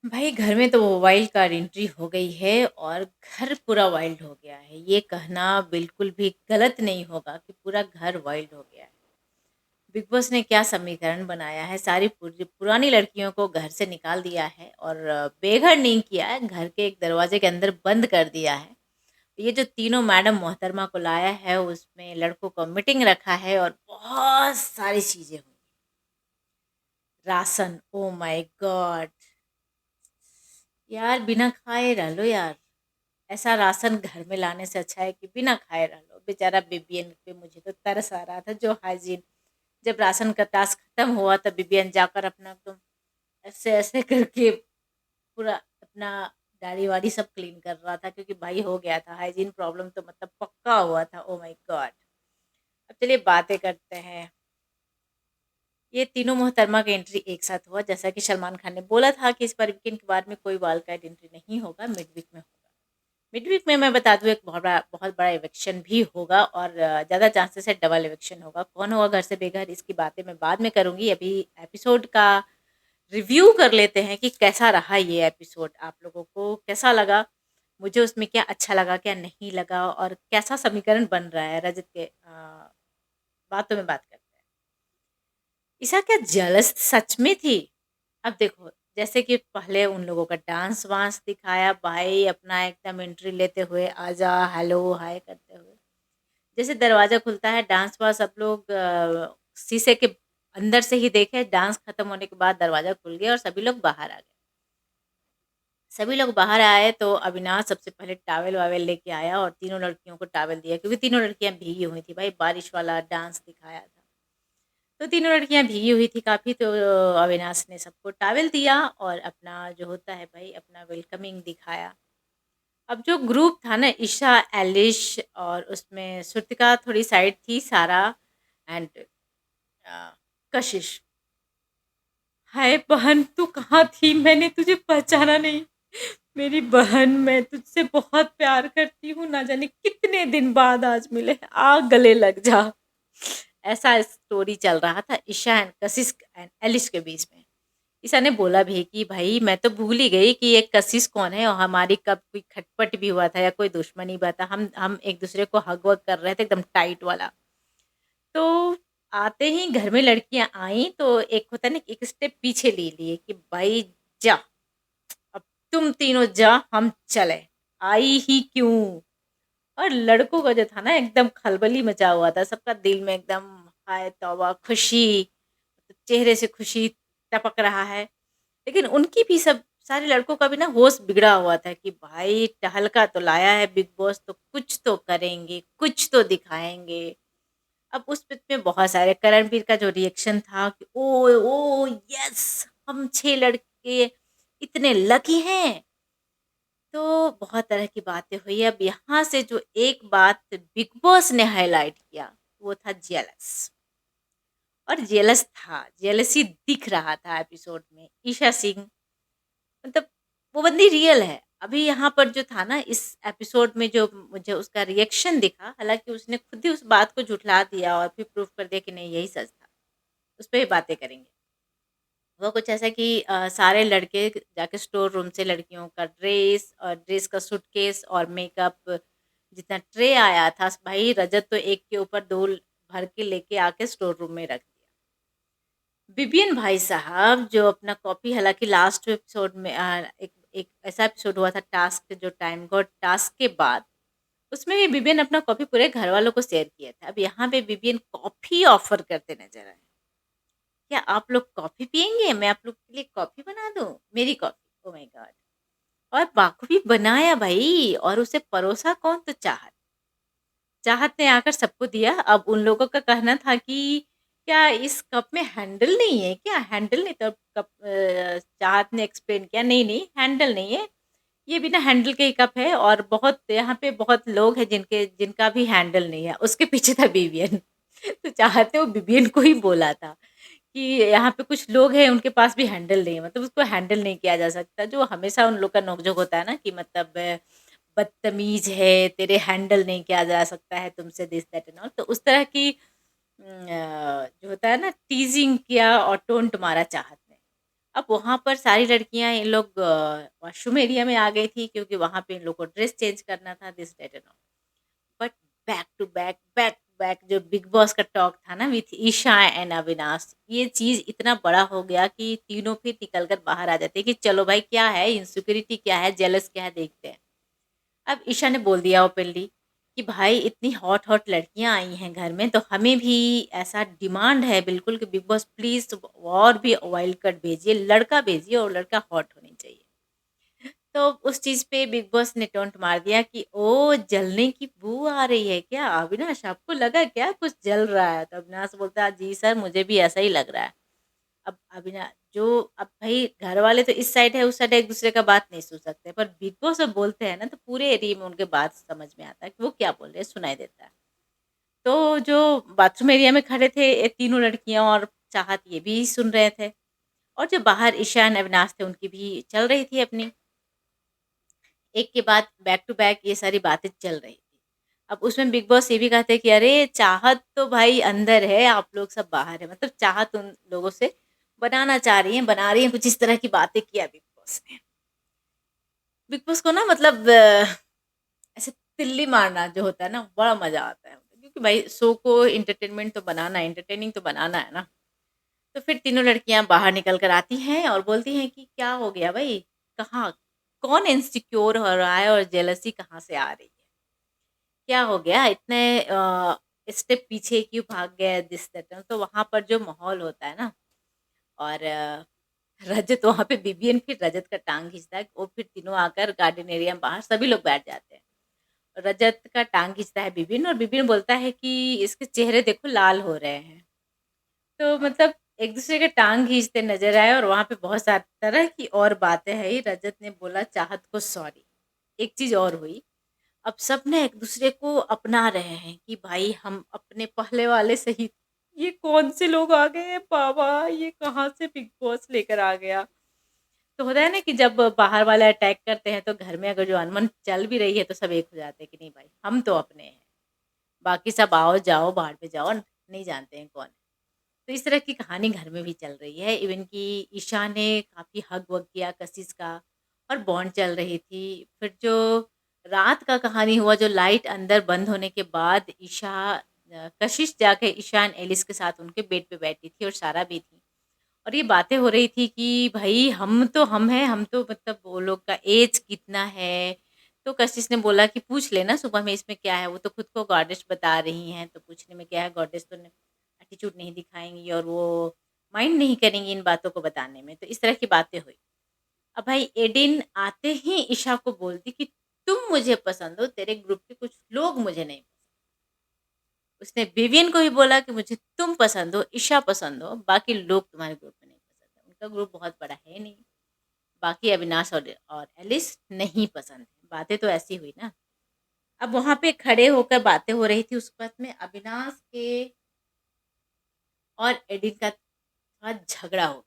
भाई घर में तो वाइल्ड कार्ड एंट्री हो गई है और घर पूरा वाइल्ड हो गया है। ये कहना बिल्कुल भी गलत नहीं होगा कि पूरा घर वाइल्ड हो गया है। बिग बॉस ने क्या समीकरण बनाया है, सारी पुरानी लड़कियों को घर से निकाल दिया है और बेघर नहीं किया है, घर के एक दरवाजे के अंदर बंद कर दिया है। ये जो तीनों मैडम मोहतरमा को लाया है, उसमें लड़कों को मीटिंग रखा है और बहुत सारी चीज़ें हुई। राशन, ओ माय गॉड यार, बिना खाए रह लो यार। ऐसा राशन घर में लाने से अच्छा है कि बिना खाए रह लो। बेचारा बिबियन पे मुझे तो तरस आ रहा था, जो हाइजीन। जब राशन का टास्क खत्म हुआ तब बिबियन जाकर अपना एकदम ऐसे ऐसे करके पूरा अपना दाढ़ी वाड़ी सब क्लीन कर रहा था, क्योंकि भाई हो गया था हाइजीन प्रॉब्लम, तो मतलब पक्का हुआ था। Oh my God. अब चलिए बातें करते हैं। ये तीनों मोहतरमा का एंट्री एक साथ हुआ, जैसा कि सलमान खान ने बोला था कि इस बार वीकेंड के बाद में कोई वाइल्ड कार्ड एंट्री नहीं होगा, मिड वीक में होगा। मिड वीक में मैं बता दूँ, एक बहुत बड़ा इवेक्शन भी होगा और ज़्यादा चांसेस है डबल इवेक्शन होगा। कौन होगा घर से बेघर, इसकी बातें मैं बाद में करूँगी। अभी एपिसोड का रिव्यू कर लेते हैं कि कैसा रहा ये एपिसोड, आप लोगों को कैसा लगा, मुझे उसमें क्या अच्छा लगा, क्या नहीं लगा, और कैसा समीकरण बन रहा है रजत के बातों में बात करते हैं। ईशा क्या जेलस सच में थी? अब देखो, जैसे कि पहले उन लोगों का डांस वांस दिखाया, भाई अपना एकदम एंट्री लेते हुए आजा हेलो हाय करते हुए, जैसे दरवाजा खुलता है डांस वांस सब लोग शीशे के अंदर से ही देखे, डांस खत्म होने के बाद दरवाजा खुल गया और सभी लोग बाहर आ गए। सभी लोग बाहर आए तो अविनाश सबसे पहले टावल वावल लेके आया और तीनों लड़कियों को टावल दिया, क्योंकि तीनों लड़कियां भीगी हुई थी, भाई बारिश वाला डांस दिखाया था। तो तीनों लड़कियां भीगी हुई थी काफ़ी, तो अविनाश ने सबको टॉवल दिया और अपना जो होता है भाई अपना वेलकमिंग दिखाया। अब जो ग्रुप था ना, ईशा, एलिश और उसमें श्रुतिका थोड़ी साइड थी, सारा एंड कशिश। हाय बहन, तू कहाँ थी? मैंने तुझे पहचाना नहीं। मेरी बहन, मैं तुझसे बहुत प्यार करती हूँ, ना जाने कितने दिन बाद आज मिले, आ गले लग जा। ऐसा स्टोरी चल रहा था Isha and Kashish and Eilish के बीच में। ईशा ने बोला भी कि भाई मैं तो भूल ही गई कि ये कशिश कौन है, और हमारी कब कोई खटपट भी हुआ था या कोई दुश्मनी हुआ था, हम एक दूसरे को हग वग कर रहे थे एकदम टाइट वाला। तो आते ही घर में लड़कियां आई तो एक होता है ना, एक स्टेप पीछे ले लिए कि भाई जा, अब तुम तीनों जा, हम चले, आई ही क्यों। और लड़कों का जो था ना, एकदम खलबली मचा हुआ था, सबका दिल में एकदम हाय तौबा खुशी, चेहरे से खुशी टपक रहा है। लेकिन उनकी भी, सब सारे लड़कों का भी ना होश बिगड़ा हुआ था कि भाई टहलका तो लाया है बिग बॉस, तो कुछ तो करेंगे, कुछ तो दिखाएंगे। अब उस पिच में बहुत सारे, करणवीर का जो रिएक्शन था कि ओ ओ यस, हम 6 लड़के इतने लकी हैं। तो बहुत तरह की बातें हुई। अब यहाँ से जो एक बात बिग बॉस ने हाईलाइट किया, वो था जेलस। और जेलस था, जेलसी दिख रहा था एपिसोड में। ईशा सिंह, मतलब वो बंदी रियल है। अभी यहाँ पर जो था ना इस एपिसोड में, जो मुझे उसका रिएक्शन दिखा, हालाँकि उसने खुद ही उस बात को झुठला दिया और फिर प्रूव कर दिया कि नहीं यही सच था। उस पे ही बातें करेंगे। वो कुछ ऐसा कि सारे लड़के जाके स्टोर रूम से लड़कियों का ड्रेस और ड्रेस का सूटकेस और मेकअप जितना ट्रे आया था, भाई रजत तो एक के ऊपर 2 भर के लेके आके स्टोर रूम में रख दिया। विपिन भाई साहब जो अपना कॉपी, हालाँकि लास्ट एपिसोड में एक एक ऐसा एपिसोड हुआ था टास्क, जो टाइम गॉड टास्क के बाद, उसमें भी विपिन अपना कॉपी पूरे घरवालों को शेयर किया था। अब यहाँ पे विपिन कॉफ़ी ऑफ़र करते नज़र आए। क्या आप लोग कॉफ़ी पिएँगे? मैं आप लोग के लिए कॉफ़ी बना दूँ? मेरी कॉफ़ी, ओह माय गॉड! और बाखूबी बनाया भई, और उसे परोसा कौन? तो चाहत। चाहत ने आकर सबको दिया। अब उन लोगों का कहना था कि क्या इस कप में हैंडल नहीं है क्या? हैंडल नहीं, तो कप चाहत ने एक्सप्लेन किया, नहीं, नहीं हैंडल नहीं है। ये बिना हैंडल के ही कप है, और बहुत यहाँ पे बहुत लोग हैं जिनका भी हैंडल नहीं है। उसके पीछे था बीबीएन। तो चाहत ने वो बीबीएन को ही बोला था कि यहाँ पे कुछ लोग हैं उनके पास भी हैंडल नहीं है, मतलब उसको हैंडल नहीं किया जा सकता। जो हमेशा उन लोग का नोक-झोंक होता है ना कि मतलब बदतमीज़ है, तेरे हैंडल नहीं किया जा सकता है तुमसे, दिस दैट एंड ऑल। तो उस तरह की जो होता है ना, टीज़िंग किया और टोंट मारा चाहत ने। अब वहाँ पर सारी लड़कियाँ इन लोग वॉशरूम एरिया में आ गई थी क्योंकि वहाँ पे इन लोग को ड्रेस चेंज करना था this that and all. But back to back जो बिग बॉस का टॉक था ना विथ ईशा एंड अविनाश, ये चीज़ इतना बड़ा हो गया कि तीनों फिर निकल कर बाहर आ जाते हैं कि चलो भाई क्या है, इनसिक्योरिटी क्या है, जेलस क्या है, देखते हैं। अब ईशा ने बोल दिया ओपनली कि भाई इतनी हॉट हॉट लड़कियां आई हैं घर में, तो हमें भी ऐसा डिमांड है बिल्कुल कि बिग बॉस प्लीज और भी वाइल्ड कार्ड भेजिए, लड़का भेजिए और लड़का हॉट होनी चाहिए। तो उस चीज पे बिग बॉस ने टोंट मार दिया कि ओ जलने की बू आ रही है क्या अविनाश, आपको लगा क्या कुछ जल रहा है? तो अविनाश बोलता है जी सर मुझे भी ऐसा ही लग रहा है। अब अविना जो अब भाई घर वाले तो इस साइड है उस साइड है, एक दूसरे का बात नहीं सुन सकते, पर बिग बॉस जब बोलते हैं ना तो पूरे एरिया में उनके बात समझ में आता है कि वो क्या बोल रहे हैं, सुनाई देता है। तो जो बाथरूम एरिया में खड़े थे ये तीनों लड़कियां और चाहत ये भी सुन रहे थे, और जो बाहर ईशान अविनाश थे उनकी भी चल रही थी अपनी, एक के बाद बैक टू बैक ये सारी बातें चल रही थी। अब उसमें बिग बॉस ये भी कहते कि अरे चाहत तो भाई अंदर है, आप लोग सब बाहर है, मतलब चाहत उन लोगों से बनाना चाह रही हैं, बना रही हैं, कुछ इस तरह की बातें किया बिग बॉस ने। बिग बॉस को ना मतलब ऐसे तिल्ली मारना जो होता है ना बड़ा मजा आता है, क्योंकि भाई शो को इंटरटेनमेंट तो बनाना है, एंटरटेनिंग तो बनाना है ना। तो फिर तीनों लड़कियां बाहर निकल कर आती हैं और बोलती हैं कि क्या हो गया भाई, कहाँ, कौन इनसिक्योर हो रहा है और जेलसी कहाँ से आ रही है, क्या हो गया इतने स्टेप पीछे क्यों भाग गए दिस दैट। तो वहां पर जो माहौल होता है ना, और रजत वहां पे बीबीएन फिर रजत का टांग खींचता है, वो फिर तीनों आकर गार्डन एरिया में बाहर सभी लोग बैठ जाते हैं। रजत का टांग खींचता है बिबिन, और बिबिन बोलता है कि इसके चेहरे देखो लाल हो रहे हैं। तो मतलब एक दूसरे के टांग खींचते नजर आए, और वहां पे बहुत सारी तरह की और बातें हैं। रजत ने बोला चाहत को सॉरी, एक चीज और हुई, अब सब ना एक दूसरे को अपना रहे हैं कि भाई हम अपने पहले वाले सही। ये कौन से लोग आ गए हैं बाबा, ये कहाँ से बिग बॉस लेकर आ गया। तो होता है ना कि जब बाहर वाले अटैक करते हैं तो घर में अगर जो अनबन चल भी रही है तो सब एक हो जाते हैं कि नहीं भाई हम तो अपने हैं, बाकी सब आओ जाओ बाहर पे जाओ, नहीं जानते हैं कौन है। तो इस तरह की कहानी घर में भी चल रही है। इवन कि ईशा ने काफ़ी हग वग किया कशिश का, और बॉन्ड चल रही थी। फिर जो रात का कहानी हुआ, जो लाइट अंदर बंद होने के बाद ईशा कशिश जाके ईशान एलिस के साथ उनके बेड पे बैठी थी और सारा भी थी, और ये बातें हो रही थी कि भाई हम तो हम हैं, हम तो मतलब वो लोग का एज कितना है। तो कशिश ने बोला कि पूछ लेना सुबह में इसमें क्या है, वो तो खुद को गॉडेस बता रही हैं तो पूछने में क्या है, गॉडेस तो एटीट्यूड नहीं दिखाएंगी और वो माइंड नहीं करेंगी इन बातों को बताने में। तो इस तरह की बातें हुई। अब भाई एडिन आते ही ईशा को बोलती कि तुम मुझे पसंद हो, तेरे ग्रुप के कुछ लोग मुझे नहीं पसंद। उसने विवियन को भी बोला कि मुझे तुम पसंद हो, ईशा पसंद हो, बाकी लोग तुम्हारे ग्रुप में नहीं पसंद है, उनका ग्रुप बहुत बड़ा है नहीं। बाकी अविनाश और एलिस नहीं पसंद है। बातें तो ऐसी हुई ना। अब वहां पे खड़े होकर बातें हो रही थी, उस वक्त में अविनाश के और एडिन का थोड़ा झगड़ा हो गया।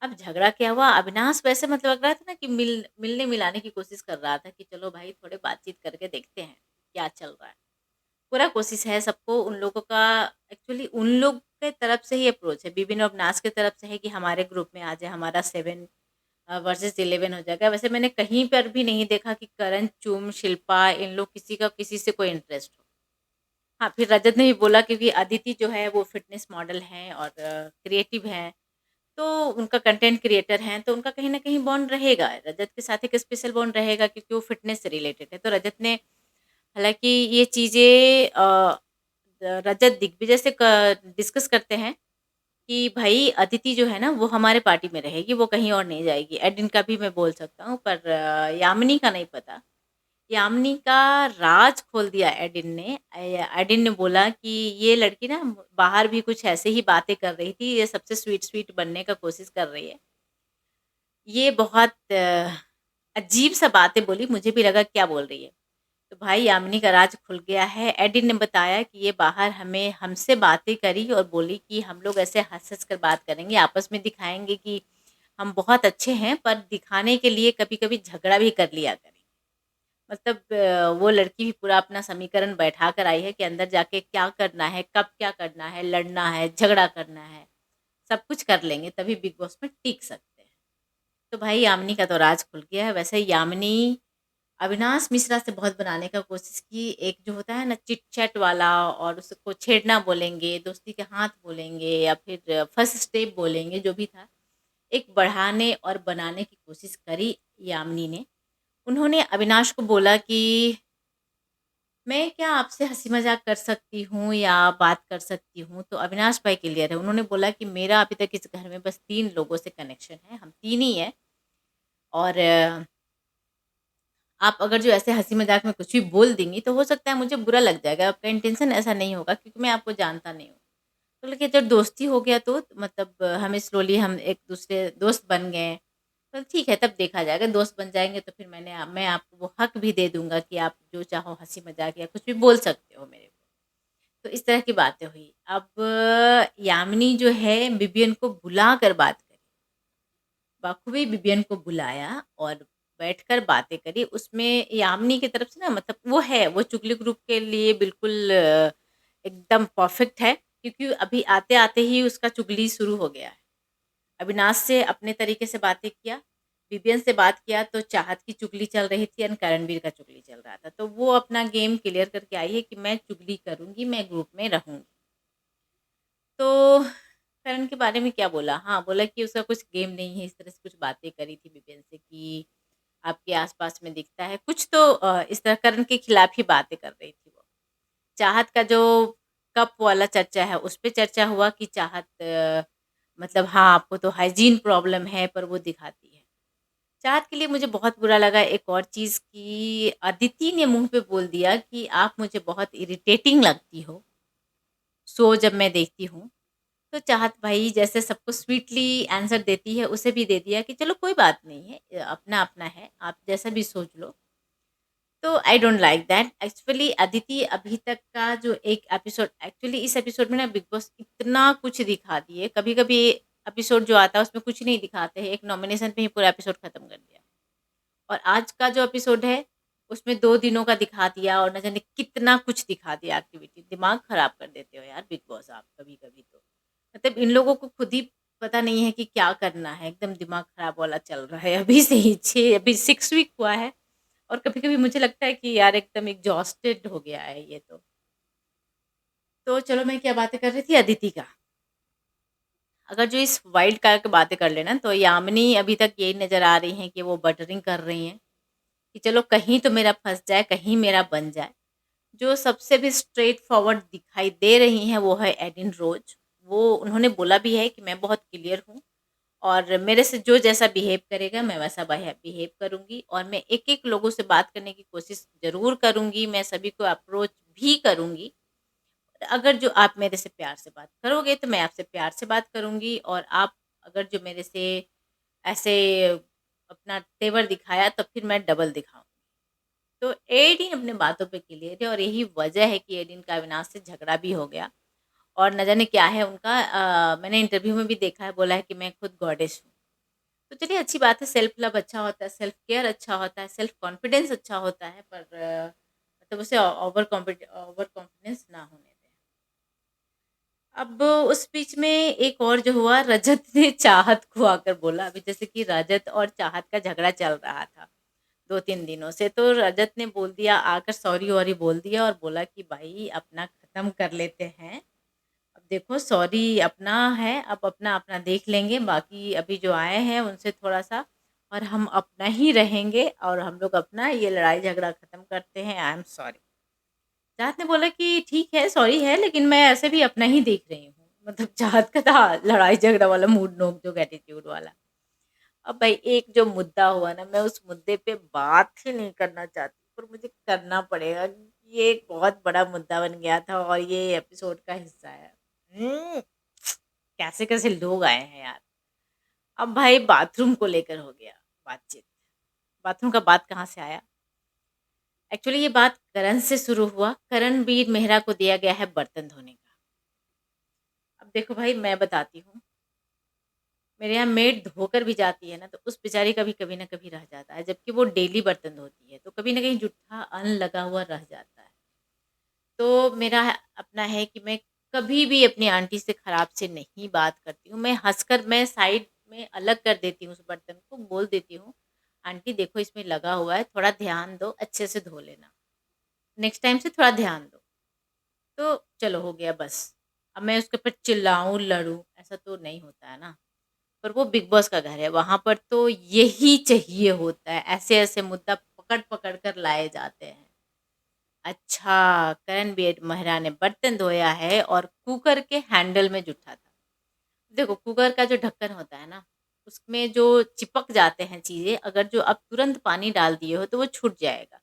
अब झगड़ा क्या हुआ, अविनाश वैसे मतलब लग रहा था ना कि मिलने मिलाने की कोशिश कर रहा था कि चलो भाई थोड़े बातचीत करके देखते हैं क्या चल रहा है। पूरा कोशिश है सबको उन लोगों का, एक्चुअली उन लोग के तरफ से ही अप्रोच है, बिबिन और नाज की तरफ से है कि हमारे ग्रुप में आ जाए, हमारा 7 वर्सेस 11 हो जाएगा। वैसे मैंने कहीं पर भी नहीं देखा कि करण, चुम, शिल्पा इन लोग किसी का किसी से कोई इंटरेस्ट हो। हाँ, फिर रजत ने भी बोला क्योंकि अदिति जो है वो फ़िटनेस मॉडल हैं और क्रिएटिव हैं, तो उनका कंटेंट क्रिएटर हैं, तो उनका कहीं न कहीं बॉन्ड रहेगा। रजत के साथ एक स्पेशल बॉन्ड रहेगा क्योंकि वो फ़िटनेस से रिलेटेड है। तो रजत ने, हालाँकि ये चीज़ें रजत दिग्विजय से क डिस्कस करते हैं कि भई अदिति जो है ना वो हमारे पार्टी में रहेगी, वो कहीं और नहीं जाएगी। एडिन का भी मैं बोल सकता हूँ, पर यामिनी का नहीं पता। यामिनी का राज खोल दिया एडिन ने। एडिन ने बोला कि ये लड़की ना बाहर भी कुछ ऐसे ही बातें कर रही थी, ये सबसे स्वीट-स्वीट बनने का कोशिश कर रही है। ये बहुत अजीब-सा बातें बोली, मुझे भी लगा क्या बोल रही है। तो भाई यामिनी का राज खुल गया है। एडिन ने बताया कि ये बाहर हमें हमसे बातें करी और बोली कि हम लोग ऐसे हँस-हँस कर बात करेंगे, आपस में दिखाएँगे कि हम बहुत अच्छे हैं, पर दिखाने के लिए कभी-कभी झगड़ा भी कर लिया करेंगे। मतलब वो लड़की भी पूरा अपना समीकरण बैठा कर आई है कि अंदर जाके क्या करना है, कब क्या करना है, लड़ना है, झगड़ा करना है। सब कुछ कर लेंगे तभी बिग बॉस में टिक सकते हैं। तो भाई यामिनी का तो राज खुल गया है। वैसे यामिनी अविनाश मिश्रा से बहुत बनाने का कोशिश की। एक जो होता है ना चिट-चैट वाला, और उसको छेड़ना बोलेंगे, दोस्ती के हाथ बोलेंगे या फिर फर्स्ट स्टेप बोलेंगे, जो भी था। एक बढ़ाने और बनाने की कोशिश करी यामिनी ने। उन्होंने अविनाश को बोला कि मैं क्या आपसे हँसी मज़ाक कर सकती हूँ या बात कर सकती हूँ? तो अविनाश भाई क्लियर है। उन्होंने बोला कि मेरा अभी तक इस घर में बस 3 लोगों से कनेक्शन है, हम 3 ही हैं। और आप अगर जो ऐसे हँसी मज़ाक में कुछ भी बोल देंगी तो हो सकता है मुझे बुरा लग जाएगा। आपका इंटेंशन ऐसा नहीं होगा क्योंकि मैं आपको जानता नहीं हूँ। तो बोले कि जब दोस्ती हो गया तो मतलब हमें स्लोली हम एक-दूसरे दोस्त बन गए। तो ठीक है, तब देखा जाएगा। दोस्त बन जाएँगे तो फिर मैं आपको वो हक भी दे दूँगा कि आप जो चाहो हँसी मज़ाक या कुछ भी बोल सकते हो मेरे को। तो इस तरह की बातें हुई। अब यामिनी जो है विवियन को बुलाकर बात करी। बखूबी विवियन को बुलाया और बैठकर बातें करी। उसमें यामिनी की तरफ से ना मतलब वो है, वो चुगली ग्रुप के लिए बिल्कुल एकदम परफेक्ट है, क्योंकि अभी आते-आते ही उसका चुगली शुरू हो गया है। अविनाश से अपने तरीके से बातें किया, विवियन से बात किया तो चाहत की चुगली चल रही थी एंड करणवीर का चुगली चल रहा था। तो वो अपना गेम क्लियर करके आई है कि मैं चुगली करूँगी, मैं ग्रुप में रहूँगी। तो करण के बारे में क्या बोला? हाँ, बोला कि उसका कुछ गेम नहीं है, इस तरह से कुछ बातें करी थी विपिन से कि आपके आस-पास में दिखता है। कुछ तो इस तरह करण के खिलाफ ही बातें कर रही थी वो। चाहत का जो कप वाला चर्चा है, उस पे चर्चा हुआ कि चाहत मतलब हाँ, आपको तो हाइजीन प्रॉब्लम है, पर वो दिखाती है। चाहत के लिए मुझे बहुत बुरा लगा एक और चीज़ कि अदिति ने मुँह पे बोल दिया कि आप मुझे बहुत इरिटेटिंग लगती हो, शो जब मैं देखती हूँ। तो चाहत भाई जैसे सबको स्वीटली आंसर देती है, उसे भी दे दिया कि चलो कोई बात नहीं है, अपना-अपना है, आप जैसा भी सोच लो। तो I don't like that. Actually Aditi अभी तक का जो एक एपिसोड, एक्चुअली इस एपिसोड में ना बिग बॉस इतना कुछ दिखा दिए, कभी-कभी एपिसोड जो आता है उसमें कुछ नहीं दिखाते हैं, एक नॉमिनेशन पे ही पूरा एपिसोड खत्म कर दिया। और आज का जो एपिसोड है, उसमें 2 दिनों का दिखा दिया और न जाने कितना कुछ दिखा दिया एक्टिविटी। दिमाग खराब कर देते हो यार बिग बॉस आप कभी-कभी तो। मतलब इन लोगों को खुद ही पता नहीं है कि क्या करना है, एकदम दिमाग खराब वाला चल रहा है। अभी से ही 6 अभी 6 वीक हुआ है और कभी-कभी मुझे लगता है कि यार एकदम एग्ज़ॉस्टेड हो गया है ये तो। तो चलो मैं क्या बातें कर रही थी अदिति का। अगर जो इस वाइल्ड कार्ड की बातें कर लें ना, तो यामिनी अभी तक यही नज़र आ रही हैं कि वो बटरिंग कर रही हैं। कि चलो कहीं तो मेरा फँस जाए, कहीं मेरा बन जाए। जो सबसे भी स्ट्रेट फॉरवर्ड दिखाई दे रही हैं वो है एडिन रोज़। वो उन्होंने बोला भी है कि मैं बहुत क्लियर हूँ और मेरे से जो जैसा बिहेव करेगा मैं वैसा बिहेव करूँगी और मैं एक-एक लोगों से बात करने की कोशिश ज़रूर करूँगी, मैं सभी को अप्रोच भी करूँगी। अगर जो आप मेरे से प्यार से बात करोगे तो मैं आपसे प्यार से बात करूँगी और आप अगर जो मेरे से ऐसे अपना तेवर दिखाया तो फिर मैं डबल दिखाऊँगी। तो एडिन अपने बातों पे क्लियर है और यही वजह है कि एडिन का अविनाश से झगड़ा भी हो गया और न जाने क्या है उनका। मैंने इंटरव्यू में भी देखा है, बोला है कि मैं खुद गॉडेस हूँ। तो चलिए अच्छी बात है, सेल्फ लव अच्छा होता है, सेल्फ केयर अच्छा होता है, सेल्फ कॉन्फिडेंस अच्छा होता है, पर मतलब उसे ओवर कॉन्फिडेंस ना होने दें। अब उस बीच में एक और जो हुआ, रजत ने चाहत को आकर बोला, अभी जैसे कि रजत और चाहत का झगड़ा चल रहा था 2-3 दिनों से, तो रजत ने बोल दिया आकर, सॉरी-वॉरी बोल दिया और बोला कि भाई अपना ख़त्म कर लेते हैं। अब देखो सॉरी अपना है, अब अपना-अपना देख लेंगे, बाकी अभी जो आए हैं उनसे थोड़ा-सा और हम अपना ही रहेंगे और हम लोग अपना ये लड़ाई-झगड़ा ख़त्म करते हैं, आई एम सॉरी। चाहत ने बोला कि ठीक है, सॉरी है, लेकिन मैं ऐसे भी अपना ही देख रही हूँ। मतलब चाहत का था लड़ाई-झगड़ा वाला, मूड नोक-झोंक एटीट्यूड वाला। अब भाई एक जो मुद्दा हुआ ना, मैं उस मुद्दे पे बात ही नहीं करना चाहती, पर मुझे करना पड़ेगा क्योंकि ये एक बहुत बड़ा मुद्दा बन गया था और ये एपिसोड का हिस्सा है। कैसे-कैसे लोग आए हैं यार। अब भाई बाथरूम को लेकर हो गया बातचीत। बाथरूम का बात कहाँ से आया? एक्चुअली ये बात करण से शुरू हुआ। करणवीर मेहरा को दिया गया है बर्तन धोने का। अब देखो भाई मैं बताती हूँ, मेरे यहाँ मेड धोकर भी जाती है ना, तो उस बेचारी का भी कभी न कभी रह जाता है, जबकि वो डेली बर्तन धोती है, तो कभी न कहीं जूठा अन्न लगा हुआ रह जाता है। तो मेरा अपना है कि मैं कभी भी अपनी आंटी से खराब से नहीं बात करती हूँ। मैं साइड में अलग कर देती हूँ उस बर्तन को, बोल देती हूँ, "आंटी देखो इसमें लगा हुआ है, थोड़ा ध्यान दो, अच्छे से धो लेना। नेक्स्ट टाइम से थोड़ा ध्यान दो।" तो चलो हो गया बस। अब मैं उसके ऊपर चिल्लाऊँ, लड़ूँ, ऐसा तो नहीं होता है ना। पर वो बिग बॉस का घर है, वहाँ पर तो यही चाहिए होता है, ऐसे-ऐसे मुद्दा पकड़-पकड़ कर लाए जाते हैं। अच्छा, करणवीर महिरा ने बर्तन धोया है और कुकर के हैंडल में जुटा था। देखो कुकर का जो ढक्कन होता है ना, उसमें जो चिपक जाते हैं चीज़ें, अगर जो आप तुरंत पानी डाल दिए हो तो वो छूट जाएगा।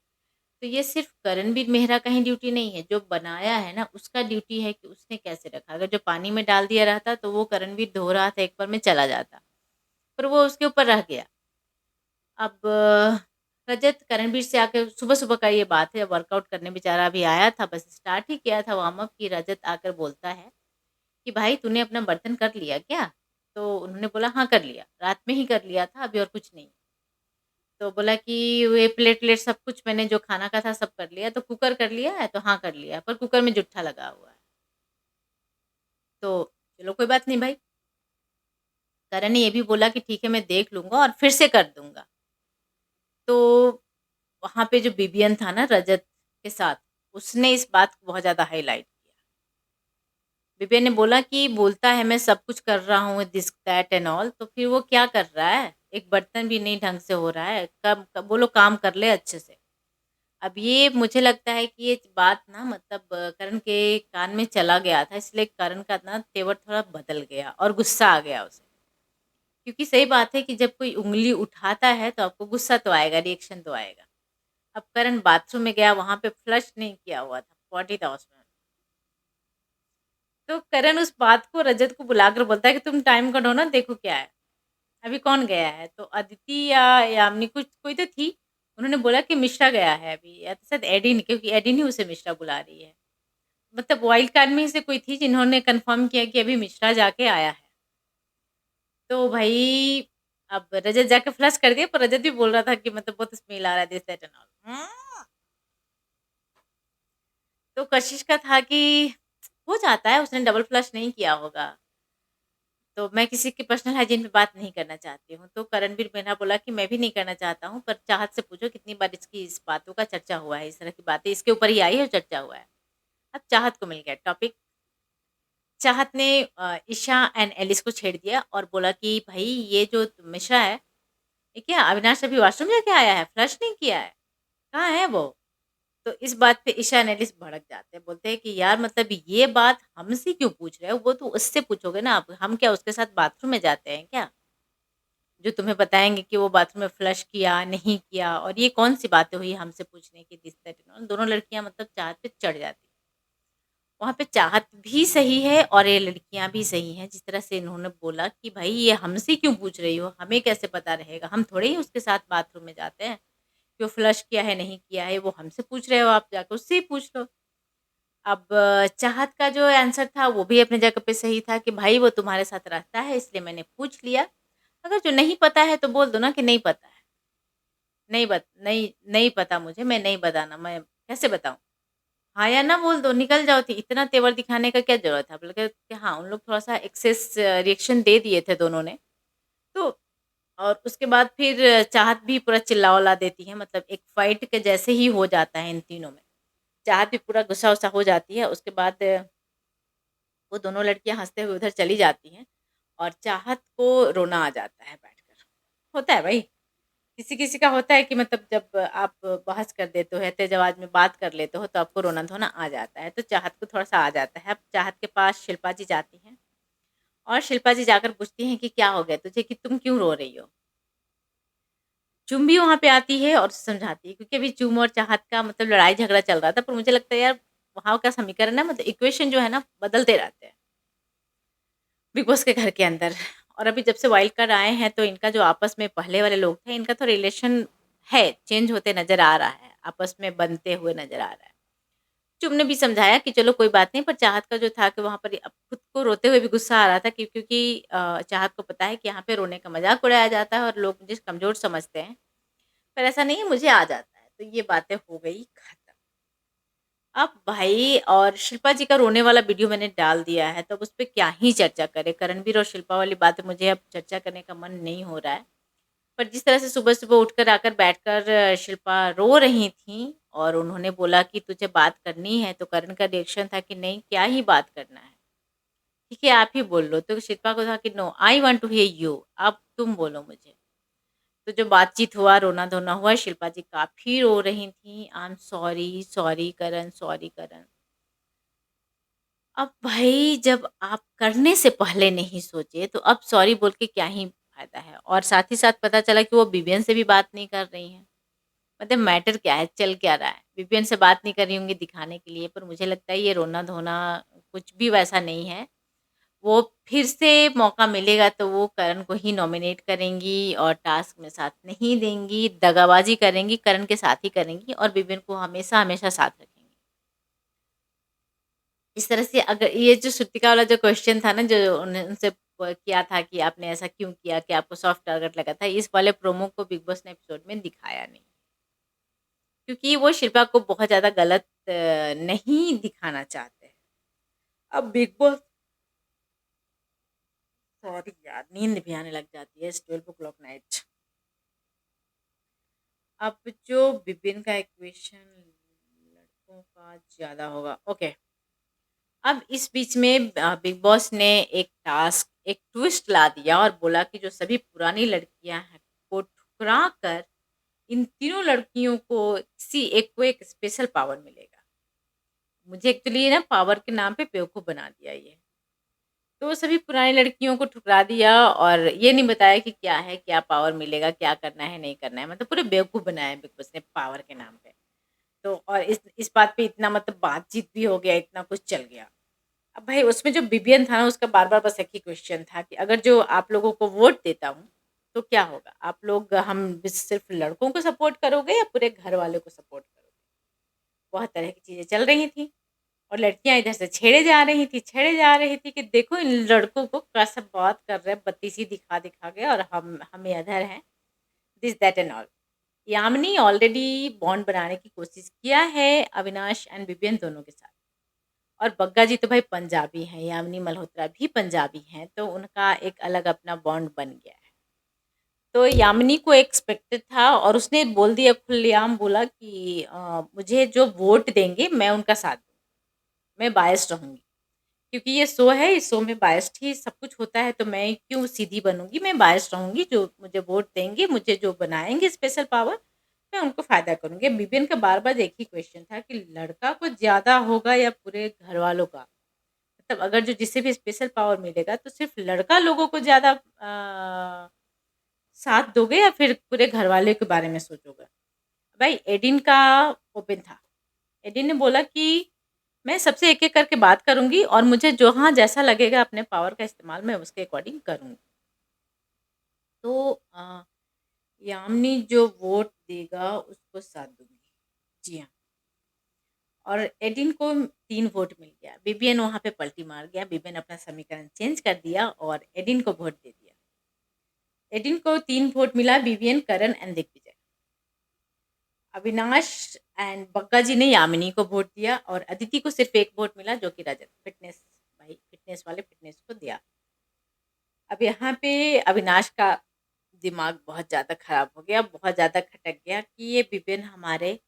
तो ये सिर्फ़ करणवीर मेहरा का ही ड्यूटी नहीं है, जो बनाया है ना उसका ड्यूटी है कि उसने कैसे रखा। अगर जो पानी में डाल दिया रहता तो वो करणवीर धो रहा था एक बार में चला जाता, पर वो उसके ऊपर रह गया। अब रजत करणवीर से आके सुबह-सुबह का ये बात है, वर्कआउट करने बेचारा अभी आया था, बस स्टार्ट ही किया था वार्म अप कि रजत आकर बोलता है कि भाई तूने अपना बर्तन कर लिया क्या? तो उन्होंने बोला हाँ कर लिया, रात में ही कर लिया था अभी और कुछ नहीं। तो बोला कि ये प्लेट-व्लेट सब कुछ मैंने जो खाना का था सब कर लिया, तो कुकर कर लिया है? तो हाँ कर लिया है, पर कुकर में जुट्ठा लगा हुआ है। तो चलो कोई बात नहीं भाई। करण ने ये भी बोला कि ठीक है मैं देख लूँगा और फिर से कर दूँगा। तो वहाँ पे जो बिबियन था ना रजत के साथ, उसने इस बात को बहुत ज़्यादा हाइलाइट किया। बिबियन ने बोला कि बोलता है मैं सब कुछ कर रहा हूँ दिस दैट एंड ऑल, तो फिर वो क्या कर रहा है? एक बर्तन भी नहीं ढंग से हो रहा है, कब कब बोलो काम कर ले अच्छे से। अब ये मुझे लगता है कि ये बात ना मतलब करण के कान में चला गया था, इसलिए करण का ना तेवर थोड़ा बदल गया और गुस्सा आ गया उसे। क्योंकि सही बात है कि जब कोई उँगली उठाता है तो आपको गुस्सा तो आएगा, रिएक्शन तो आएगा। अब करण बाथरूम में गया, वहाँ पे फ्लश नहीं किया हुआ था, पॉटी था उसमें। तो करण उस बात को रजत को बुलाकर बोलता है कि तुम टाइम का ढूँढो देखो क्या है, अभी कौन गया है? तो अदिति या यामिनी कुछ कोई तो थी, उन्होंने बोला कि मिश्रा गया है अभी या तो शायद एडिन, क्योंकि एडिन ही उसे मिश्रा बुला रही है। मतलब वाइल्ड कार्ड में ही से कोई थी जिन्होंने कन्फर्म किया कि अभी मिश्रा जाके आया है। तो भई अब रजत जाके फ्लश कर दिया, पर रजत भी बोल रहा था कि मतलब बहुत स्मेल आ रहा है दिस दैट एंड ऑल। तो कशिश का था कि हो जाता है, उसने डबल फ्लश नहीं किया होगा। तो मैं किसी की पर्सनल हाइजीन पे बात नहीं करना चाहती हूँ। तो करणवीर मेरा बोला कि मैं भी नहीं करना चाहता हूँ, पर चाहत से पूछो कितनी बार इसकी इस बातों का चर्चा हुआ है, इस तरह की बातें इसके ऊपर ही आई है और चर्चा हुआ है। अब चाहत को मिल गया टॉपिक। चाहत ने ईशा एंड एलिस को छेड़ दिया और बोला कि भई ये जो मिश्रा है, ये क्या अविनाश अभी वॉशरूम जाके आया है, फ्लश नहीं किया है, कहाँ है वो? तो इस बात पे ईशा एंड एलिस भड़क जाते हैं, बोलते हैं कि यार मतलब ये बात हमसे क्यों पूछ रहे हो? वो तो उससे पूछोगे ना आप, हम क्या उसके साथ बाथरूम में जाते हैं क्या? जो तुम्हें बताएँगे कि वो बाथरूम में फ्लश किया, नहीं किया और ये कौन-सी बातें हुई हमसे पूछने की दिस दैट एंड ऑल। दोनों लड़कियाँ मतलब चाहत पे चढ़ जाती हैं। वहाँ पे चाहत भी सही है और ये लड़कियाँ भी सही हैं, जिस तरह से इन्होंने बोला कि भाई ये हमसे क्यों पूछ रही हो? हमें कैसे पता रहेगा? हम थोड़े ही उसके साथ बाथरूम में जाते हैं, कि वो फ्लश किया है, नहीं किया है, वो हमसे पूछ रहे हो आप जाके उससे ही पूछ लो। अब चाहत का जो आंसर था वो भी अपनी जगह पे सही था कि भाई वो तुम्हारे साथ रहता है इसलिए मैंने पूछ लिया। अगर जो नहीं पता है तो बोल दो ना कि नहीं पता है। नहीं नहीं पता मुझे, मैं नहीं बताना, मैं कैसे बताऊँ? हाँ या ना बोल दो, निकल जाओ थी इतना तेवर दिखाने का क्या ज़रूरत है? बल्कि कि हाँ, उन लोग थोड़ा-सा एक्सेस रिएक्शन दे दिए थे दोनों ने। तो और उसके बाद फिर चाहत भी पूरा चिल्ला-विल्ला देती है, मतलब एक फाइट के जैसे ही हो जाता है इन तीनों में। चाहत भी पूरा गुस्सा-वुस्सा हो जाती है, उसके बाद वो दोनों लड़कियाँ हँसते हुए उधर चली जाती हैं और चाहत को रोना आ जाता है बैठकर। होता है भई, किसी-किसी का होता है कि मतलब जब आप बहस कर देते हो या तेज़ आवाज़ में बात कर लेते हो तो आपको रोना-धोना आ जाता है, तो चाहत को थोड़ा-सा आ जाता है। अब चाहत के पास शिल्पा जी जाती हैं और शिल्पा जी जाकर पूछती हैं कि क्या हो गया तुझे कि तुम क्यों रो रही हो? चुम भी वहाँ पे आती है और समझाती है क्योंकि अभी चुम और चाहत का मतलब लड़ाई-झगड़ा चल रहा था, पर मुझे लगता है यार वहाँ का समीकरण ना मतलब इक्वेशन जो है ना बदलते रहते हैं। बिग बॉस के घर के अंदर। और अभी जब से वाइल्ड कार्ड आए हैं तो इनका जो आपस में पहले वाले लोग थे, इनका तो रिलेशन है, चेंज होते नज़र आ रहा है, आपस में बनते हुए नज़र आ रहा है। चुप ने भी समझाया कि चलो कोई बात नहीं, पर चाहत का जो था कि वहाँ पर अब खुद को रोते हुए भी गुस्सा आ रहा था कि क्योंकि चाहत को पता है कि यहाँ पे रोने का मज़ाक उड़ाया जाता है और लोग मुझे कमज़ोर समझते हैं, पर ऐसा नहीं है, मुझे आ जाता है। तो ये बातें हो गई खत्म। अब भाई और शिल्पा जी का रोने वाला वीडियो मैंने डाल दिया है, तो अब उस पे क्या ही चर्चा करें। करणवीर और शिल्पा वाली बात मुझे अब चर्चा करने का मन नहीं हो रहा है। पर जिस तरह से सुबह-सुबह उठकर आकर बैठकर शिल्पा रो रही थीं और उन्होंने बोला कि तुझे बात करनी है, तो करण का रिएक्शन था कि नहीं, क्या ही बात करना है? ठीक है, आप ही बोल लो। तो शिल्पा को था कि no, I want to hear you, अब तुम बोलो मुझे। तो जो बातचीत हुआ, रोना-धोना हुआ, शिल्पा जी काफ़ी रो रही थीं, I am sorry, sorry Karan, sorry Karan. अब भाई जब आप करने से पहले नहीं सोचे, तो अब सॉरी बोल के क्या ही फ़ायदा है? और साथ ही साथ पता चला कि वो विवियन से भी बात नहीं कर रही हैं। मतलब मैटर क्या है, चल क्या रहा है? विपिन से बात नहीं कर रही होंगी दिखाने के लिए, पर मुझे लगता है ये रोना-धोना कुछ भी वैसा नहीं है। वो फिर से मौका मिलेगा तो वो करण को ही नॉमिनेट करेंगी और टास्क में साथ नहीं देंगी, दगाबाजी करेंगी, करण के साथ ही करेंगी और विपिन को हमेशा-हमेशा साथ रखेंगी। इस तरह से अगर ये जो श्रुतिका वाला जो क्वेश्चन था ना, जो उन्होंने उनसे किया था कि आपने ऐसा क्यों किया? कि आपको सॉफ्ट टारगेट लगा था, इस वाले प्रोमो को बिग बॉस ने एपिसोड में दिखाया नहीं। क्योंकि वो शिल्पा को बहुत ज़्यादा गलत नहीं दिखाना चाहते हैं। अब बिग बॉस सॉरी यार, नींद भी आने लग जाती है इस 12 o'clock नाइट। अब जो विपिन का इक्वेशन लड़कों का ज़्यादा होगा, ओके। अब इस बीच में बिग बॉस ने एक टास्क, एक ट्विस्ट ला दिया और बोला कि जो सभी पुरानी लड़कियां हैं को ठुकरा कर इन तीनों लड़कियों को किसी एक को एक स्पेशल पावर मिलेगा। मुझे एक्चुअली ना पावर के नाम पे बेवकूफ़ बना दिया ये। तो वो सभी पुरानी लड़कियों को ठुकरा दिया और ये नहीं बताया कि क्या है, क्या पावर मिलेगा, क्या करना है, नहीं करना है। मतलब पूरे बेवकूफ़ बनाया बिग बॉस ने पावर के नाम पे। तो और इस बात पे इतना मतलब बातचीत भी हो गया, इतना कुछ चल गया। अब भाई उसमें जो बिबियन था ना, उसका बार-बार बस एक ही क्वेश्चन था कि अगर जो आप लोगों को वोट देता हूँ, तो क्या होगा? आप लोग हम बस सिर्फ़ लड़कों को सपोर्ट करोगे या पूरे घर वालों को सपोर्ट करोगे? बहुत तरह की चीज़ें चल रही थी। और लड़कियाँ इधर से छेड़े जा रही थी कि देखो इन लड़कों को कैसा बात कर रहे हैं बत्तीसी दिखा-दिखा के और हम इधर हैं, this that and all. Yamini already bond बनाने की कोशिश किया है अविनाश एंड विपिन दोनों के साथ। और बग्गा जी तो भाई पंजाबी हैं, यामिनी मल्होत्रा भी पंजाबी हैं, तो उनका एक अलग अपना बॉन्ड बन गया है। तो यामिनी को एक्सपेक्टेड था और उसने बोल दिया, खुलेआम बोला कि मुझे जो वोट देंगे मैं उनका साथ दूँगी, मैं बायस्ड रहूँगी। क्योंकि ये शो है, इस शो में बायस्ड ही सब कुछ होता है, तो मैं क्यों सीधी बनूँगी, मैं बायस्ड रहूँगी, जो मुझे वोट देंगे, मुझे जो बनाएँगे स्पेशल पावर, मैं उनको फ़ायदा करूँगी। विपिन का बार-बार एक ही क्वेश्चन था कि लड़का को ज़्यादा होगा या पूरे घरवालों का? मतलब अगर जो जिसे भी स्पेशल पावर मिलेगा, तो सिर्फ़ लड़का लोगों को ज़्यादा साथ दोगे या फिर पूरे घरवाले के बारे में सोचोगे? भाई एडिन का ओपन था। एडिन ने बोला कि मैं सबसे एक-एक करके बात करूँगी और मुझे जहाँ जैसा लगेगा अपने पावर का इस्तेमाल मैं उसके अकॉर्डिंग करूँगी। तो यामिनी जो वोट देगा उसको साथ दूँगी। जी हाँ। और एडिन को 3 वोट मिल गया। विवियन वहाँ पे पलटी मार गया। विवियन अपना समीकरण चेंज कर दिया और एडिन को वोट दे दिया। एडिन को 3 वोट मिला, Vivian, Karan and Digvijay. Avinash and Bagga ji ने यामिनी को वोट दिया और अदिति को सिर्फ 1 वोट मिला जो कि रजत फिटनेस भाई फिटनेस वाले फिटनेस को दिया। अब यहाँ पे अविनाश का दिमाग बहुत ज़्यादा खराब हो गया, बहुत ज़्यादा खटक गया कि ये विपिन हमारे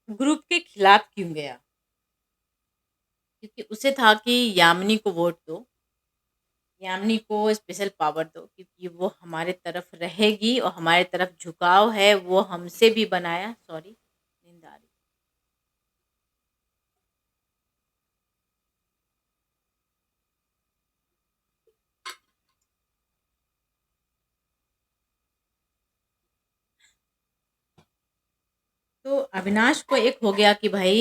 ग्रुप के खिलाफ क्यों गया? क्योंकि उसे था कि यामिनी को वोट दो, यामिनी को स्पेशल पावर दो क्योंकि वो हमारे तरफ रहेगी और हमारे तरफ झुकाव है, वो हमसे भी बनाया सॉरी नींद आ रही। तो अविनाश को एक हो गया कि भाई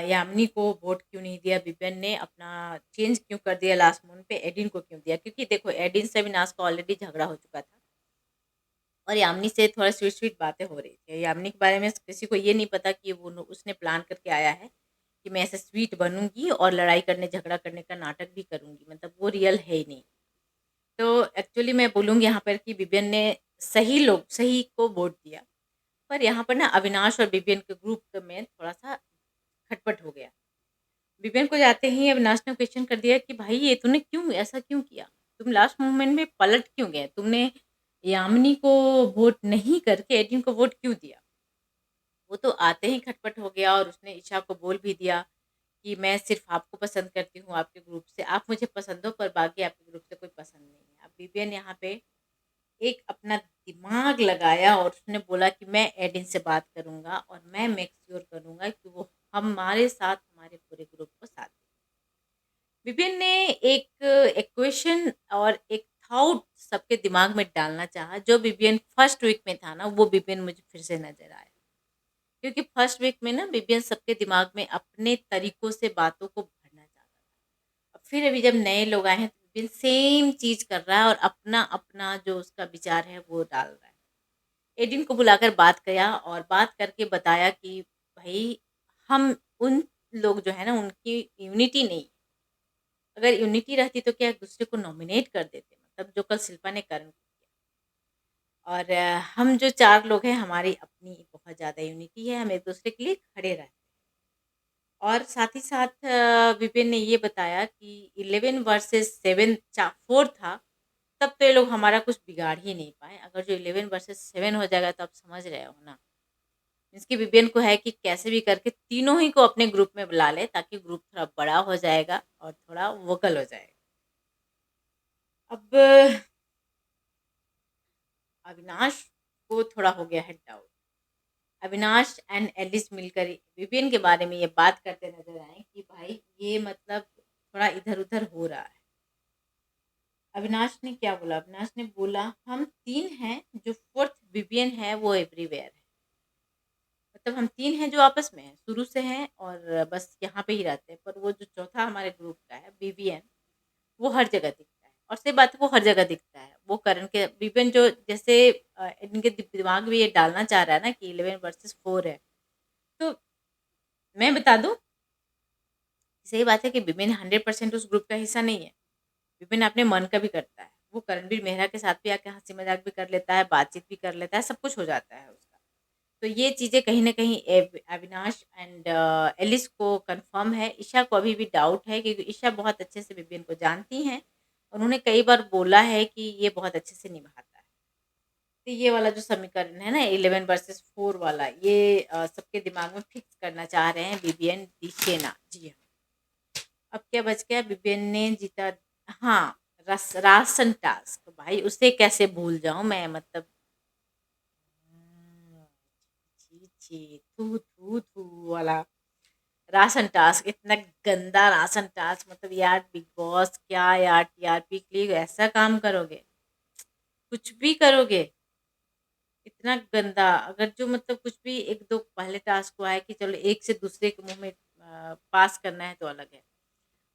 यामिनी को वोट क्यों नहीं दिया, विपिन ने अपना चेंज क्यों कर दिया लास्ट मोमेंट पे, एडिन को क्यों दिया? क्योंकि देखो एडिन से अविनाश का ऑलरेडी झगड़ा हो चुका था और यामिनी से थोड़ा स्वीट-स्वीट बातें हो रही थी। यामिनी के बारे में किसी को ये नहीं पता कि वो उसने प्लान करके आया है कि मैं ऐसे स्वीट बनूँगी और लड़ाई करने, झगड़ा करने का नाटक भी करूँगी, मतलब वो रियल है ही नहीं। तो एक्चुअली मैं बोलूँगी यहाँ पर कि विपिन ने सही को वोट दिया। पर यहाँ पर ना अविनाश और विपिन के ग्रुप में थोड़ा-सा खटपट हो गया। विपिन को जाते ही अविनाश ने क्वेश्चन कर दिया कि भाई ये तूने क्यों ऐसा क्यों किया? तुम लास्ट मोमेंट में पलट क्यों गए? तुमने यामिनी को वोट नहीं करके एडिन को वोट क्यों दिया? वो तो आते ही खटपट हो गया और उसने ईशा को बोल भी दिया कि मैं सिर्फ आपको पसंद करती हूँ आपके ग्रुप से। आप मुझे पसंद हो पर बाकी आपके ग्रुप से कोई पसंद नहीं है। अब विपिन यहाँ पे एक अपना दिमाग लगाया और उसने बोला कि मैं एडिन से बात करूँगा और मैं मेक श्योर करूँगा कि वो हमारे साथ हमारे पूरे ग्रुप को साथ दे। विपिन ने एक इक्वेशन और एक थॉट सबके दिमाग में डालना चाहा। जो विपिन फर्स्ट वीक में था ना, वो विपिन मुझे फिर से नज़र आया। क्योंकि फर्स्ट वीक में ना विपिन सबके दिमाग में अपने तरीकों से बातों को भरना चाहता था। अब फिर अभी जब नए लोग आए हैं तो विपिन सेम चीज़ कर रहा है और अपना-अपना जो उसका विचार है वो डाल रहा है। एडिन को बुलाकर बात किया और बात करके बताया कि भई हम उन लोग जो है ना उनकी यूनिटी नहीं है। अगर यूनिटी रहती तो क्या एक-दूसरे को नॉमिनेट कर देते मतलब जो कल शिल्पा ने करण को किया। और हम जो 4 लोग हैं हमारी अपनी बहुत ज़्यादा यूनिटी है, हम एक-दूसरे के लिए खड़े रहते हैं। और साथ ही साथ विपिन ने ये बताया कि 11 वर्सेस 7 4 था, तब तो ये लोग हमारा कुछ बिगाड़ ही नहीं पाए। अगर जो 11 वर्सेस 7 हो जाएगा तो आप समझ रहे हो ना। इसकी विपिन को है कि कैसे भी करके तीनों ही को अपने ग्रुप में बुला ले ताकि ग्रुप थोड़ा बड़ा हो जाएगा और थोड़ा वोकल हो जाएगा। अब अविनाश को थोड़ा हो गया है डाउट। अविनाश एंड एलिस मिलकर विपिन के बारे में ये बात करते नजर आए कि भाई ये मतलब थोड़ा इधर-उधर हो रहा है। अविनाश ने क्या बोला? अविनाश ने बोला हम 3 हैं, जो 4th विपिन है वो एवरीवेयर है। मतलब हम 3 हैं जो आपस में हैं, शुरू से हैं और बस यहाँ पे ही रहते हैं। पर वो जो चौथा हमारे ग्रुप का है विवियन, वो हर जगह दिखता है और सही बात है वो हर जगह दिखता है। वो करण के विपिन जो जैसे इनके दिमाग में ये डालना चाह रहा है ना कि 11 वर्सेस 4 है। तो मैं बता दूँ, सही बात है कि विपिन 100% उस ग्रुप का हिस्सा नहीं है। विपिन अपने मन का भी करता है। वो करणवीर मेहरा के साथ भी आके हँसी-मज़ाक भी कर लेता है, बातचीत भी कर लेता है, सब कुछ हो जाता है उसका। तो ये चीज़ें कहीं न कहीं अविनाश एंड एलिस को कन्फर्म है। ईशा को अभी भी डाउट है क्योंकि ईशा बहुत अच्छे से विपिन को जानती हैं। उन्होंने कई बार बोला है कि ये बहुत अच्छे से निभाता है। तो ये वाला जो समीकरण है ना 11 वर्सेस 4 वाला ये सबके दिमाग में फिक्स करना चाह रहे हैं विवियन डिशेना। जी हाँ। अब क्या बच गया? विपिन ने जीता। हाँ, राशन टास्क भाई उसे कैसे भूल जाऊँ मैं मतलब छी, छी, थू, थू, थू वाला राशन टास्क इतना गंदा राशन टास्क मतलब यार बिग बॉस क्या यार टीआरपी के लिए ऐसा काम करोगे? कुछ भी करोगे? इतना गंदा अगर जो मतलब कुछ भी 1-2 पहले टास्क हुआ है कि चलो एक से दूसरे के मुँह में पास करना है तो अलग है।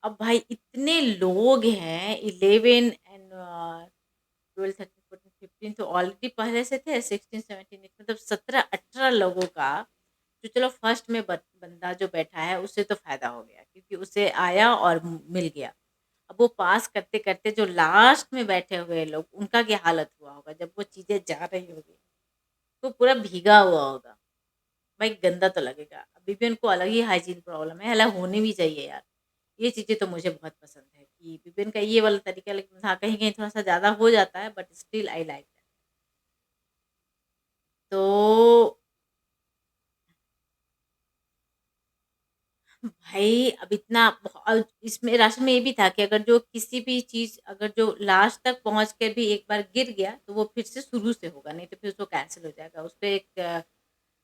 अब भाई इतने लोग हैं 11 एंड 12, 13, 14, 15 तो ऑलरेडी पहले से थे 16, 17 मतलब 17-18 लोगों का जो चलो फर्स्ट में बंदा जो बैठा है उससे तो फ़ायदा हो गया क्योंकि उसे आया और मिल गया। अब वो पास करते-करते जो लास्ट में बैठे हुए लोग उनका क्या हालत हुआ होगा जब वो चीज़ें जा रही होगी, तो पूरा भीगा हुआ होगा। भाई गंदा तो लगेगा। विपिन को अलग ही हाइजीन प्रॉब्लम है, अलग होनी भी चाहिए यार। ये चीज़ें तो मुझे बहुत पसंद है कि विपिन का ये वाला तरीका लेकिन हाँ, कहीं-कहीं थोड़ा-सा ज़्यादा हो जाता है but still I like that. तो भाई अब इतना इसमें राशि में ये भी था कि अगर जो किसी भी चीज़ अगर जो लास्ट तक पहुँच कर भी एक बार गिर गया, तो वो फिर से शुरू से होगा, नहीं तो फिर उसको कैंसल हो जाएगा। उसपे एक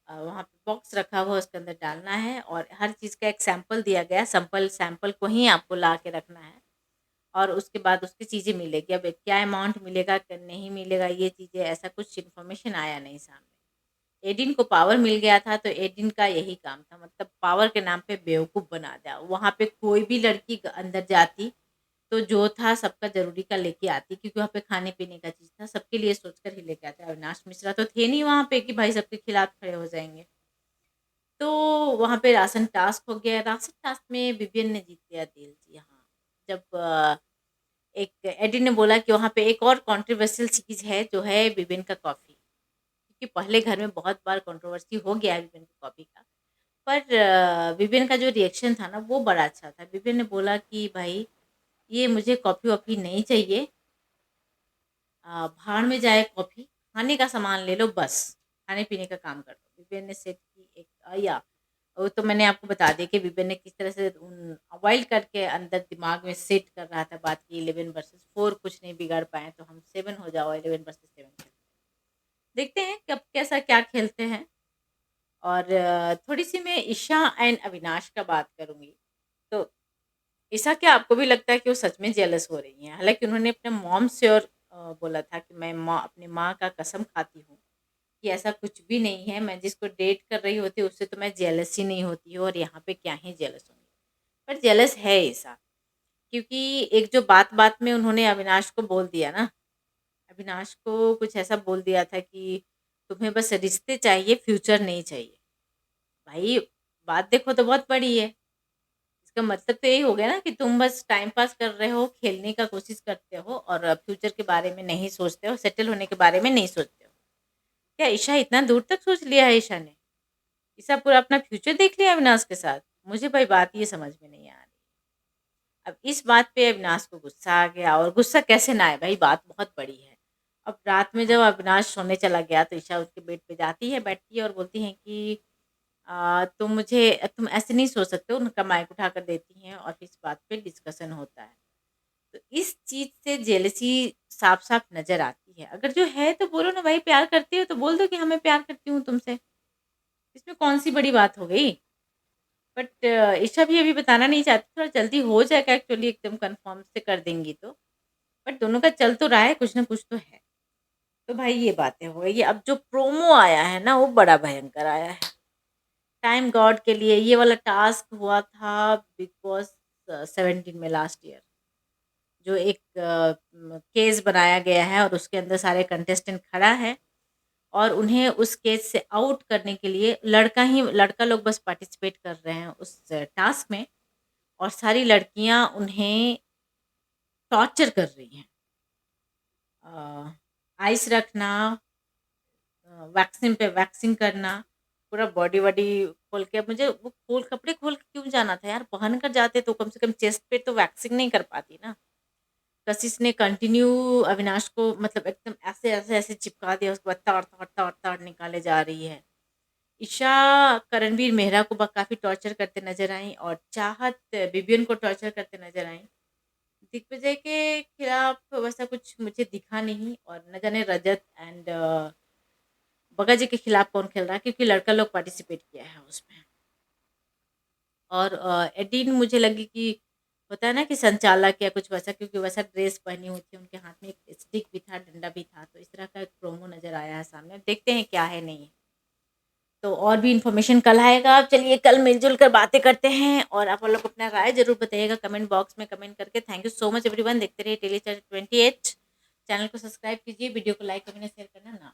वहाँ पे बॉक्स रखा हुआ है, उसके अंदर डालना है और हर चीज़ का एक सैंपल दिया गया है, सैंपल सैंपल को ही आपको ला के रखना है और उसके बाद उसकी चीज़ें मिलेगी। अब क्या अमाउंट मिलेगा, क्या नहीं मिलेगा, ये चीज़ें ऐसा कुछ इन्फॉर्मेशन आया नहीं सामने। एडिन को पावर मिल गया था तो एडिन का यही काम था मतलब पावर के नाम पे बेवकूफ़ बना दिया। वहाँ पे कोई भी लड़की अंदर जाती तो जो था सबका ज़रूरी का लेके आती क्योंकि वहाँ पे खाने-पीने का चीज़ था, सबके लिए सोचकर ही लेके आते। अविनाश मिश्रा तो थे नहीं वहाँ पे कि भाई सबके खिलाफ खड़े हो जाएँगे। तो वहाँ पे राशन टास्क हो गया, राशन टास्क में विवियन ने जीत लिया दिल। जी हाँ, जब एक एडी ने बोला कि वहाँ पे एक और कंट्रोवर्शियल चीज़ है जो है विवियन का कॉफ़ी। क्योंकि पहले घर में बहुत बार कंट्रोवर्सी हो गया है विपिन की कॉपी का। पर विपिन का जो रिएक्शन था ना वो बड़ा अच्छा था। विपिन ने बोला कि भाई ये मुझे कॉफ़ी-वॉफ़ी नहीं चाहिए, भाड़ में जाए कॉफ़ी, खाने का सामान ले लो बस, खाने-पीने का काम कर लो। विपिन ने सेट की एक या वो तो मैंने आपको बता दिया कि विपिन ने किस तरह से अवॉइड करके अंदर दिमाग में सेट कर रहा था बात कि 11 वर्सेस 4 कुछ नहीं बिगाड़ पाए तो हम 7 हो जाओ 11 वर्सेस 7 खेलते हैं। देखते हैं कब कैसा क्या खेलते हैं। और थोड़ी-सी मैं ईशा एंड अविनाश का बात करूँगी। तो ईशा, क्या आपको भी लगता है कि वो सच में जेलस हो रही हैं? हालाँकि उन्होंने अपने मॉम से और बोला था कि मैं अपनी माँ का कसम खाती हूँ कि ऐसा कुछ भी नहीं है, मैं जिसको डेट कर रही होती हूँ उससे तो मैं जेलस ही नहीं होती हूँ और यहाँ पे क्या ही जेलस होंगी। पर जेलस है ईशा, क्योंकि एक जो बात-बात में उन्होंने अविनाश को बोल दिया ना, अविनाश को कुछ ऐसा बोल दिया था कि तुम्हें बस रिश्ते चाहिए, फ्यूचर नहीं चाहिए। भाई, बात देखो तो बहुत बड़ी है। इसका मतलब तो यही हो गया ना कि तुम बस टाइम पास कर रहे हो, खेलने का कोशिश करते हो और फ्यूचर के बारे में नहीं सोचते हो, सेटल होने के बारे में नहीं सोचते हो। क्या ईशा इतना दूर तक सोच लिया है ईशा ने? ईशा पूरा अपना फ्यूचर देख लिया अविनाश के साथ? मुझे भाई बात ये समझ में नहीं आ रही। अब इस बात पे अविनाश को गुस्सा आ गया, और गुस्सा कैसे ना आए भाई, बात बहुत बड़ी है। अब रात में जब अविनाश सोने चला गया तो ईशा उसके बेड पे जाती है, बैठती है और बोलती है कि तुम ऐसे नहीं सोच सकते हो, उनका माइक उठाकर देती हैं और फिर इस बात पे डिस्कशन होता है। तो इस चीज़ से जेलसी साफ-साफ नज़र आती है। अगर जो है तो बोलो ना भाई, प्यार करती हो तो बोल दो कि हाँ, मैं प्यार करती हूँ तुमसे। इसमें कौन-सी बड़ी बात हो गई? बट ईशा भी अभी बताना नहीं चाहती, थोड़ा जल्दी हो जाएगा एक्चुअली एकदम कन्फर्म से कर देंगी तो। बट दोनों का चल तो रहा है, कुछ ना कुछ तो है। तो भाई ये बातें हो गई। अब जो प्रोमो आया है ना वो बड़ा भयंकर आया है। टाइम गॉड के लिए ये वाला टास्क हुआ था बिग बॉस 17 में लास्ट ईयर। जो एक केस बनाया गया है और उसके अंदर सारे कंटेस्टेंट खड़ा है और उन्हें उस केस से आउट करने के लिए लड़का लोग बस पार्टिसिपेट कर रहे हैं उस टास्क में, और सारी लड़कियां उन्हें टॉर्चर कर रही हैं। आइस रखना, वैक्सीन पे वैक्सिंग करना, पूरा बॉडी-वॉडी खोल के। अब मुझे वो कपड़े खोल के क्यों जाना था यार? पहन कर जाते तो कम से कम चेस्ट पे तो वैक्सिंग नहीं कर पाती ना। कशिश ने कंटिन्यू अविनाश को मतलब एकदम ऐसे चिपका दिया, उसके बाद ताड़ निकाले जा रही है। ईशा करणवीर मेहरा को काफ़ी टॉर्चर करते नज़र आईं और चाहत विवियन को टॉर्चर करते नज़र आईं। दिग्विजय के खिलाफ वैसा कुछ मुझे दिखा नहीं, और न जाने रजत एंड बगा जी के खिलाफ कौन खेल रहा है, क्योंकि लड़का लोग पार्टिसिपेट किया है उसमें। और एडीन मुझे लगी कि होता है ना कि संचालक या कुछ वैसा, क्योंकि वैसा ड्रेस पहनी हुई थी, उनके हाथ में एक स्टिक भी था, डंडा भी था, तो इस तरह का एक प्रोमो नज़र आया है सामने। देखते हैं क्या है नहीं है। तो और भी इन्फॉर्मेशन कल आएगा। चलिए कल मिलजुल कर बातें करते हैं, और आप लोग अपना राय ज़रूर बताइएगा कमेंट बॉक्स में कमेंट करके। Thank you so much everyone. देखते रहिए डेली चैट 28। चैनल को सब्सक्राइब कीजिए, वीडियो को लाइक कमेंट शेयर करना ना